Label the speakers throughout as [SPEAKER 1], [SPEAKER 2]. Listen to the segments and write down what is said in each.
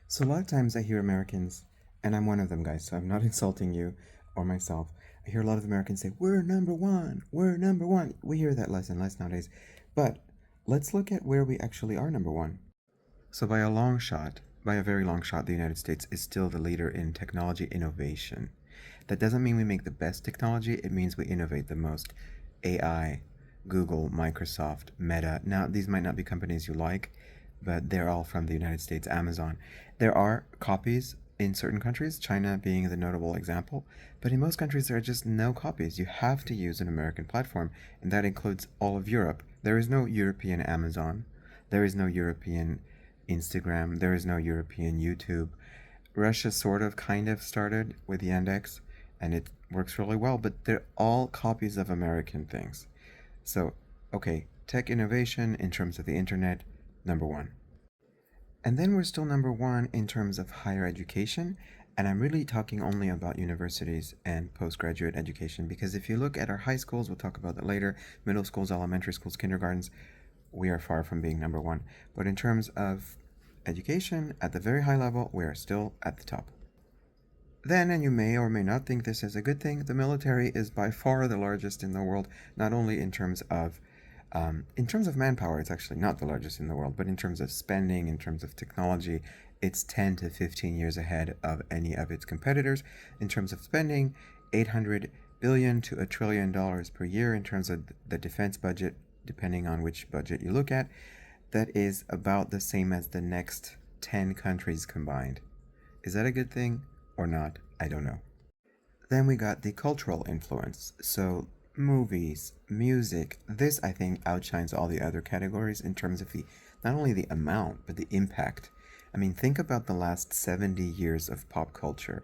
[SPEAKER 1] So a lot of times I hear Americans, and I'm one of them, guys, so I'm not insulting you or myself. I hear a lot of Americans say, we're number one, we're number one. We hear that less and less nowadays. But let's look at where we actually are number one. So by a long shot, by a very long shot, the United States is still the leader in technology innovation. That doesn't mean we make the best technology, it means we innovate the most. AI, Google, Microsoft, Meta. Now, these might not be companies you like, but they're all from the United States. Amazon. There are copies in certain countries, China being the notable example, but in most countries there are just no copies. You have to use an American platform, and that includes all of Europe. There is no European Amazon. There is no European Instagram. There is no European YouTube. Russia sort of kind of started with Yandex, and it works really well, but they're all copies of American things. So, okay, tech innovation in terms of the internet, number one. And then we're still number one in terms of higher education, and I'm really talking only about universities and postgraduate education because if you look at our high schools, we'll talk about that later, middle schools, elementary schools, kindergartens, we are far from being number one. But in terms of education, at the very high level, we are still at the top. Then, and you may or may not think this is a good thing, the military is by far the largest in the world, not only in terms of manpower, it's actually not the largest in the world, but in terms of spending, in terms of technology, it's 10 to 15 years ahead of any of its competitors. In terms of spending, 800 billion to $1 trillion per year in terms of the defense budget, depending on which budget you look at. That is about the same as the next 10 countries combined. Is that a good thing or not? I don't know. Then we got the cultural influence. So, movies, music, this I think outshines all the other categories in terms of the not only the amount, but the impact. I mean, think about the last 70 years of pop culture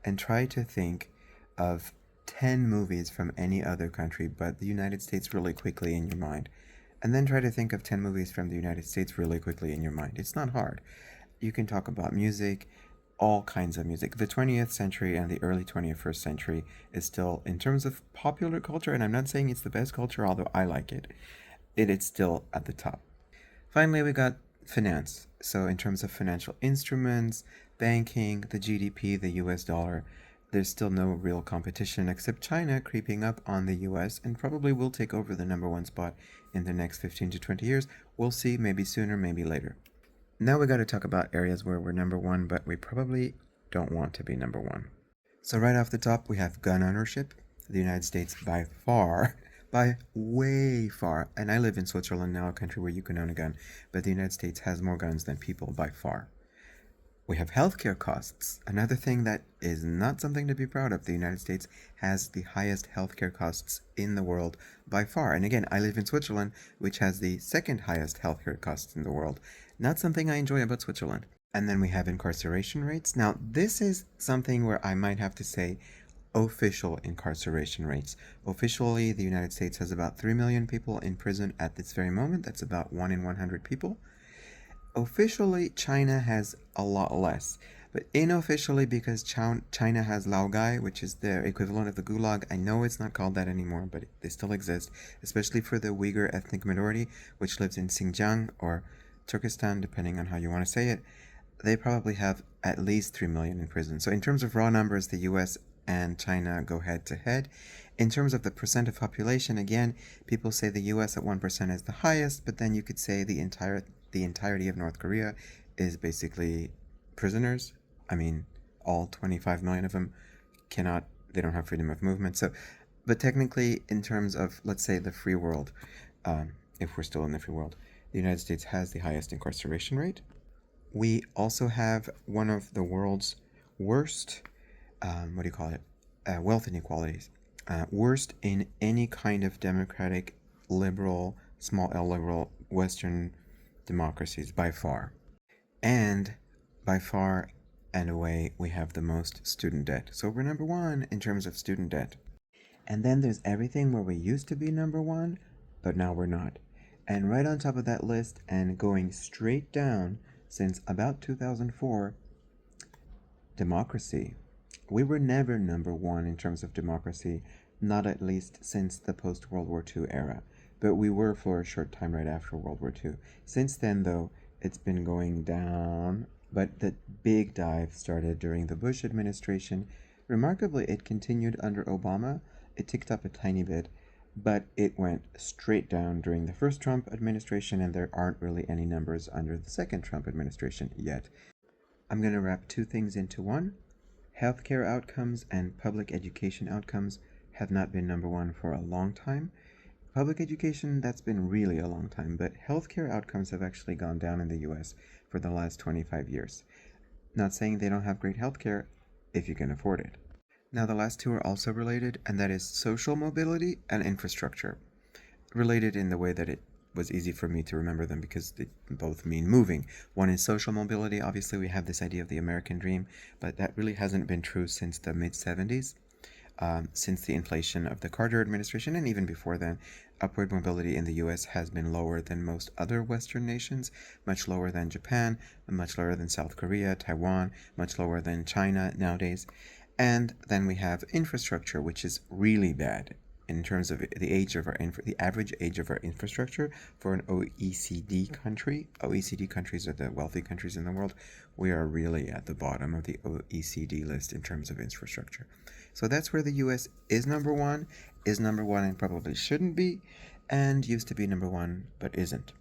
[SPEAKER 1] and try to think of 10 movies from any other country but the United States really quickly in your mind. And then try to think of 10 movies from the United States really quickly in your mind. It's not hard. You can talk about music, all kinds of music. The 20th century and the early 21st century is still, in terms of popular culture, and I'm not saying it's the best culture, although I like it, it is still at the top. Finally, we got finance. So, in terms of financial instruments, banking, the GDP, the US dollar, there's still no real competition except China creeping up on the US and probably will take over the number one spot in the next 15 to 20 years. We'll see, maybe sooner, maybe later. Now we got to talk about areas where we're number one, but we probably don't want to be number one. So, right off the top, we have gun ownership. The United States, by far, by way far, and I live in Switzerland now, a country where you can own a gun, but the United States has more guns than people by far. We have healthcare costs. Another thing that is not something to be proud of. The United States has the highest healthcare costs in the world by far. And again, I live in Switzerland, which has the second highest healthcare costs in the world. Not something I enjoy about Switzerland. And then we have incarceration rates. Now, this is something where I might have to say official incarceration rates. Officially, the United States has about 3 million people in prison at this very moment. That's about 1 in 100 people. Officially, China has a lot less, but unofficially, because China has Laogai, which is the equivalent of the Gulag. I know it's not called that anymore, but they still exist, especially for the Uyghur ethnic minority, which lives in Xinjiang or Turkestan, depending on how you want to say it. They probably have at least 3 million in prison. So, in terms of raw numbers, the US and China go head to head. In terms of the percent of population, again, people say the US at 1% is the highest, but then you could say the entirety of North Korea is basically prisoners. I mean, all 25 million of them they don't have freedom of movement. So, but technically, in terms of, let's say, the free world, if we're still in the free world, the United States has the highest incarceration rate. We also have one of the world's worst, what do you call it, wealth inequalities. Worst in any kind of democratic, liberal, small L liberal Western democracies by far. And by far and away, we have the most student debt. So we're number one in terms of student debt. And then there's everything where we used to be number one, but now we're not. And right on top of that list, and going straight down since about 2004, democracy. We were never number one in terms of democracy, not at least since the post World War II era, but we were for a short time right after World War II. Since then, though, it's been going down, but the big dive started during the Bush administration. Remarkably, it continued under Obama. It ticked up a tiny bit, but it went straight down during the first Trump administration, and there aren't really any numbers under the second Trump administration yet. I'm going to wrap two things into one. Healthcare outcomes and public education outcomes have not been number one for a long time. Public education, that's been really a long time, but healthcare outcomes have actually gone down in the US for the last 25 years. Not saying they don't have great healthcare if you can afford it. Now, the last two are also related, and that is social mobility and infrastructure. Related in the way that it was easy for me to remember them because they both mean moving. One is social mobility. Obviously, we have this idea of the American dream, but that really hasn't been true since the mid 70s. Since the inflation of the Carter administration, and even before then, upward mobility in the US has been lower than most other Western nations, much lower than Japan, much lower than South Korea, Taiwan, much lower than China nowadays. And then we have infrastructure, which is really bad in terms of the age of the average age of our infrastructure for an OECD country. OECD countries are the wealthy countries in the world. We are really at the bottom of the OECD list in terms of infrastructure. So that's where the US is number one and probably shouldn't be, and used to be number one but isn't.